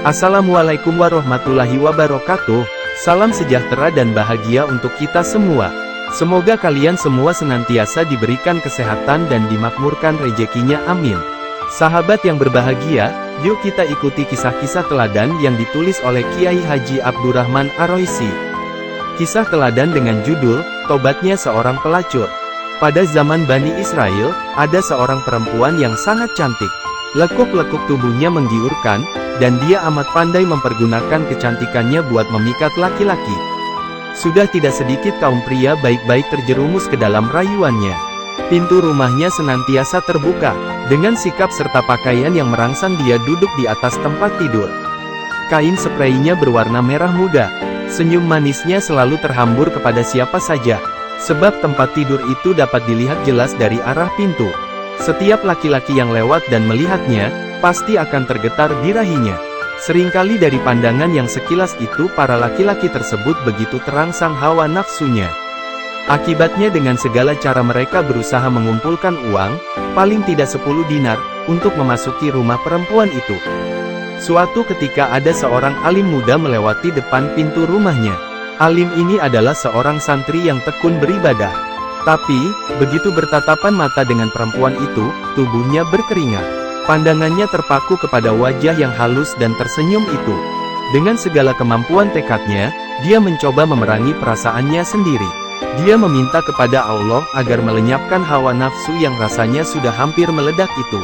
Assalamualaikum warahmatullahi wabarakatuh. Salam sejahtera dan bahagia untuk kita semua. Semoga kalian semua senantiasa diberikan kesehatan dan dimakmurkan rezekinya, amin. Sahabat yang berbahagia, yuk kita ikuti kisah-kisah teladan yang ditulis oleh Kiai Haji Abdurrahman Ar-Raisi. Kisah teladan dengan judul, Tobatnya Seorang Pelacur. Pada zaman Bani Israel, ada seorang perempuan yang sangat cantik. Lekuk-lekuk tubuhnya menggiurkan, dan dia amat pandai mempergunakan kecantikannya buat memikat laki-laki. Sudah tidak sedikit kaum pria baik-baik terjerumus ke dalam rayuannya. Pintu rumahnya senantiasa terbuka, dengan sikap serta pakaian yang merangsang dia duduk di atas tempat tidur. Kain spraynya berwarna merah muda. Senyum manisnya selalu terhambur kepada siapa saja, sebab tempat tidur itu dapat dilihat jelas dari arah pintu. Setiap laki-laki yang lewat dan melihatnya, pasti akan tergetar birahinya. Seringkali dari pandangan yang sekilas itu para laki-laki tersebut begitu terangsang hawa nafsunya. Akibatnya dengan segala cara mereka berusaha mengumpulkan uang, paling tidak 10 dinar, untuk memasuki rumah perempuan itu. Suatu ketika ada seorang alim muda melewati depan pintu rumahnya. Alim ini adalah seorang santri yang tekun beribadah. Tapi, begitu bertatapan mata dengan perempuan itu, tubuhnya berkeringat. Pandangannya terpaku kepada wajah yang halus dan tersenyum itu. Dengan segala kemampuan tekadnya, dia mencoba memerangi perasaannya sendiri. Dia meminta kepada Allah agar melenyapkan hawa nafsu yang rasanya sudah hampir meledak itu.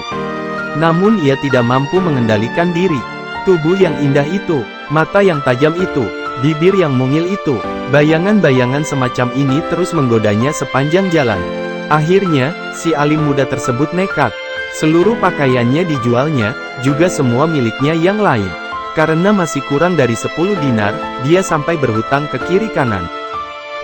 Namun ia tidak mampu mengendalikan diri. Tubuh yang indah itu, mata yang tajam itu, bibir yang mungil itu, bayangan-bayangan semacam ini terus menggodanya sepanjang jalan. Akhirnya, si alim muda tersebut nekat. Seluruh pakaiannya dijualnya, juga semua miliknya yang lain. Karena masih kurang dari 10 dinar, dia sampai berhutang ke kiri kanan.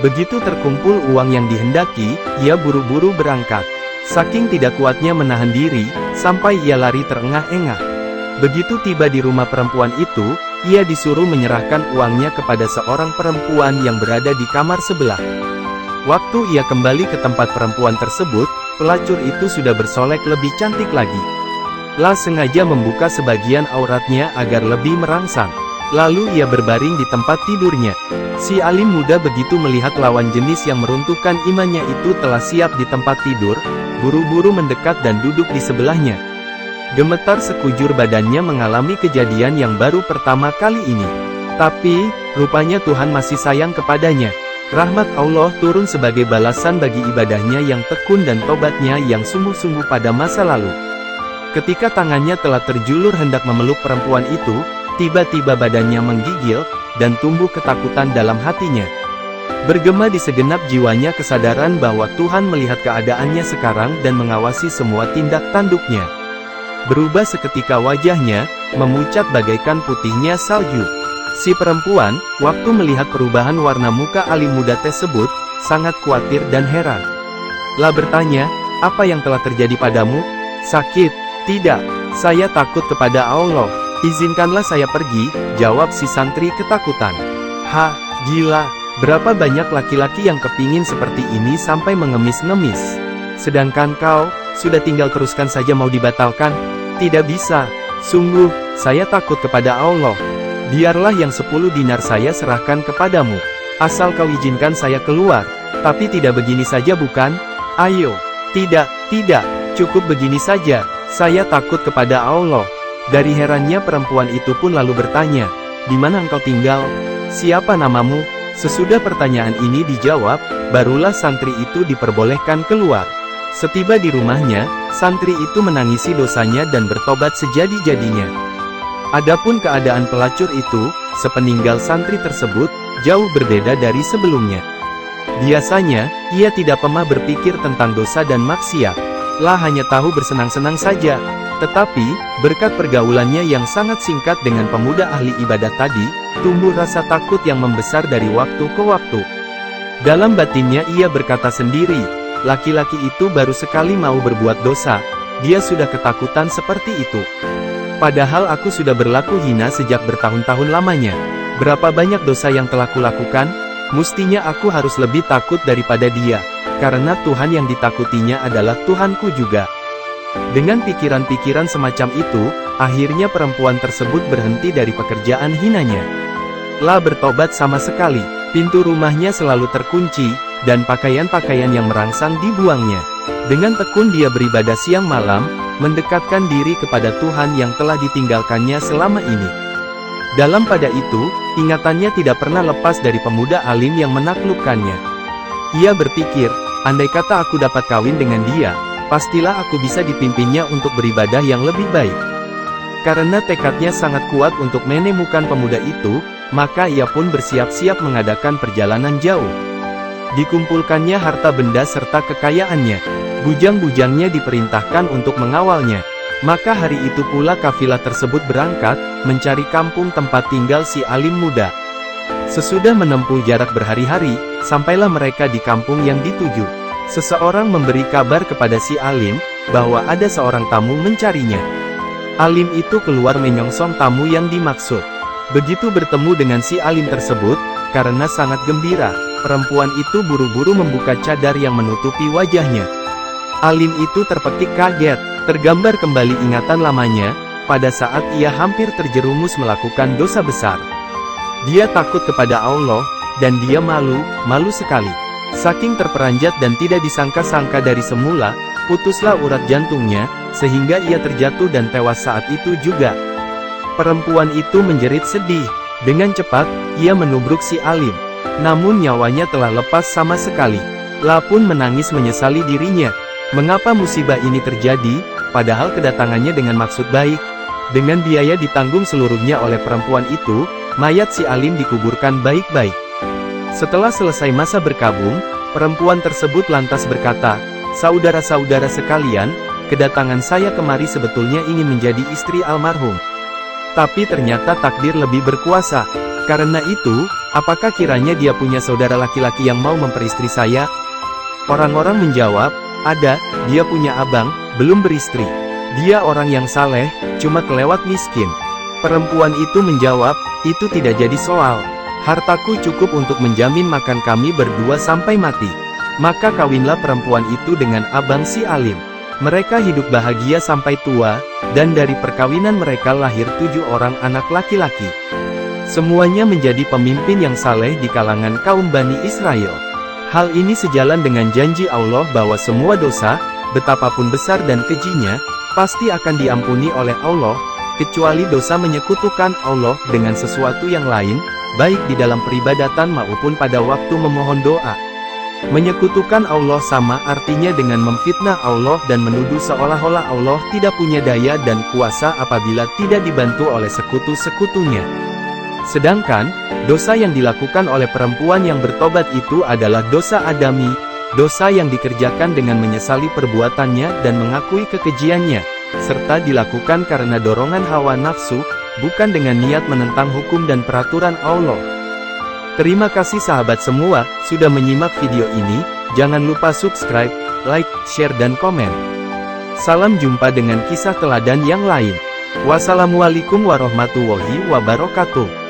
Begitu terkumpul uang yang dihendaki, ia buru-buru berangkat. Saking tidak kuatnya menahan diri, sampai ia lari terengah-engah. Begitu tiba di rumah perempuan itu, ia disuruh menyerahkan uangnya kepada seorang perempuan yang berada di kamar sebelah. Waktu ia kembali ke tempat perempuan tersebut, pelacur itu sudah bersolek lebih cantik lagi. Lah sengaja membuka sebagian auratnya agar lebih merangsang. Lalu ia berbaring di tempat tidurnya. Si alim muda begitu melihat lawan jenis yang meruntuhkan imannya itu telah siap di tempat tidur, buru-buru mendekat dan duduk di sebelahnya. Gemetar sekujur badannya mengalami kejadian yang baru pertama kali ini. Tapi, rupanya Tuhan masih sayang kepadanya. Rahmat Allah turun sebagai balasan bagi ibadahnya yang tekun dan tobatnya yang sungguh-sungguh pada masa lalu. Ketika tangannya telah terjulur hendak memeluk perempuan itu, tiba-tiba badannya menggigil, dan tumbuh ketakutan dalam hatinya. Bergema di segenap jiwanya kesadaran bahwa Tuhan melihat keadaannya sekarang dan mengawasi semua tindak tanduknya. Berubah seketika wajahnya, memucat bagaikan putihnya salju. Si perempuan, waktu melihat perubahan warna muka alim muda tersebut, sangat khawatir dan heran. Lah bertanya, apa yang telah terjadi padamu? Sakit? Tidak, saya takut kepada Allah. Izinkanlah saya pergi, jawab si santri ketakutan. Hah, gila, berapa banyak laki-laki yang kepingin seperti ini sampai mengemis-ngemis. Sedangkan kau, sudah tinggal teruskan saja mau dibatalkan? Tidak bisa, sungguh, saya takut kepada Allah. Biarlah yang 10 dinar saya serahkan kepadamu. Asal kau izinkan saya keluar. Tapi tidak begini saja bukan? Ayo. Tidak, cukup begini saja. Saya takut kepada Allah. Dari herannya perempuan itu pun lalu bertanya, di mana engkau tinggal? Siapa namamu? Sesudah pertanyaan ini dijawab, barulah santri itu diperbolehkan keluar. Setiba di rumahnya, santri itu menangisi dosanya dan bertobat sejadi-jadinya. Adapun keadaan pelacur itu, sepeninggal santri tersebut, jauh berbeda dari sebelumnya. Biasanya, ia tidak pernah berpikir tentang dosa dan maksiat. Lah hanya tahu bersenang-senang saja. Tetapi, berkat pergaulannya yang sangat singkat dengan pemuda ahli ibadah tadi, tumbuh rasa takut yang membesar dari waktu ke waktu. Dalam batinnya ia berkata sendiri, laki-laki itu baru sekali mau berbuat dosa, dia sudah ketakutan seperti itu. Padahal aku sudah berlaku hina sejak bertahun-tahun lamanya. Berapa banyak dosa yang telah kulakukan? Mestinya aku harus lebih takut daripada dia, karena Tuhan yang ditakutinya adalah Tuhanku juga. Dengan pikiran-pikiran semacam itu, Akhirnya perempuan tersebut berhenti dari pekerjaan hinanya. Lah bertobat sama sekali. Pintu rumahnya selalu terkunci, dan pakaian-pakaian yang merangsang dibuangnya. Dengan tekun dia beribadah siang malam, mendekatkan diri kepada Tuhan yang telah ditinggalkannya selama ini. Dalam pada itu, ingatannya tidak pernah lepas dari pemuda alim yang menaklukkannya. Ia berpikir, andai kata aku dapat kawin dengan dia, pastilah aku bisa dipimpinnya untuk beribadah yang lebih baik. Karena tekadnya sangat kuat untuk menemukan pemuda itu, maka ia pun bersiap-siap mengadakan perjalanan jauh. Dikumpulkannya harta benda serta kekayaannya. Bujang-bujangnya diperintahkan untuk mengawalnya. Maka hari itu pula kafilah tersebut berangkat, mencari kampung tempat tinggal si alim muda. Sesudah menempuh jarak berhari-hari, sampailah mereka di kampung yang dituju. Seseorang memberi kabar kepada si alim, bahwa ada seorang tamu mencarinya. Alim itu keluar menyongsong tamu yang dimaksud. Begitu bertemu dengan si alim tersebut, karena sangat gembira, perempuan itu buru-buru membuka cadar yang menutupi wajahnya. Alim itu terpetik kaget, tergambar kembali ingatan lamanya, pada saat ia hampir terjerumus melakukan dosa besar. Dia takut kepada Allah, dan dia malu sekali. Saking terperanjat dan tidak disangka-sangka dari semula, putuslah urat jantungnya, sehingga ia terjatuh dan tewas saat itu juga. Perempuan itu menjerit sedih. Dengan cepat, ia menubruk si alim. Namun nyawanya telah lepas sama sekali. Lah pun menangis menyesali dirinya. Mengapa musibah ini terjadi, padahal kedatangannya dengan maksud baik. Dengan biaya ditanggung seluruhnya oleh perempuan itu, mayat si alim dikuburkan baik-baik. Setelah selesai masa berkabung, perempuan tersebut lantas berkata, "Saudara-saudara sekalian, kedatangan saya kemari sebetulnya ingin menjadi istri almarhum. Tapi ternyata takdir lebih berkuasa. Karena itu, apakah kiranya dia punya saudara laki-laki yang mau memperistri saya?" Orang-orang menjawab, "Ada, dia punya abang, belum beristri. Dia orang yang saleh, cuma kelewat miskin." Perempuan itu menjawab, "Itu tidak jadi soal. Hartaku cukup untuk menjamin makan kami berdua sampai mati." Maka kawinlah perempuan itu dengan abang si alim. Mereka hidup bahagia sampai tua, dan dari perkawinan mereka lahir 7 orang anak laki-laki. Semuanya menjadi pemimpin yang saleh di kalangan kaum Bani Israel. Hal ini sejalan dengan janji Allah bahwa semua dosa, betapapun besar dan kejinya, pasti akan diampuni oleh Allah, kecuali dosa menyekutukan Allah dengan sesuatu yang lain, baik di dalam peribadatan maupun pada waktu memohon doa. Menyekutukan Allah sama artinya dengan memfitnah Allah dan menuduh seolah-olah Allah tidak punya daya dan kuasa apabila tidak dibantu oleh sekutu-sekutunya. Sedangkan, dosa yang dilakukan oleh perempuan yang bertobat itu adalah dosa adami, dosa yang dikerjakan dengan menyesali perbuatannya dan mengakui kekejiannya, serta dilakukan karena dorongan hawa nafsu, bukan dengan niat menentang hukum dan peraturan Allah. Terima kasih sahabat semua, sudah menyimak video ini. Jangan lupa subscribe, like, share dan komen. Salam jumpa dengan kisah teladan yang lain. Wassalamualaikum warahmatullahi wabarakatuh.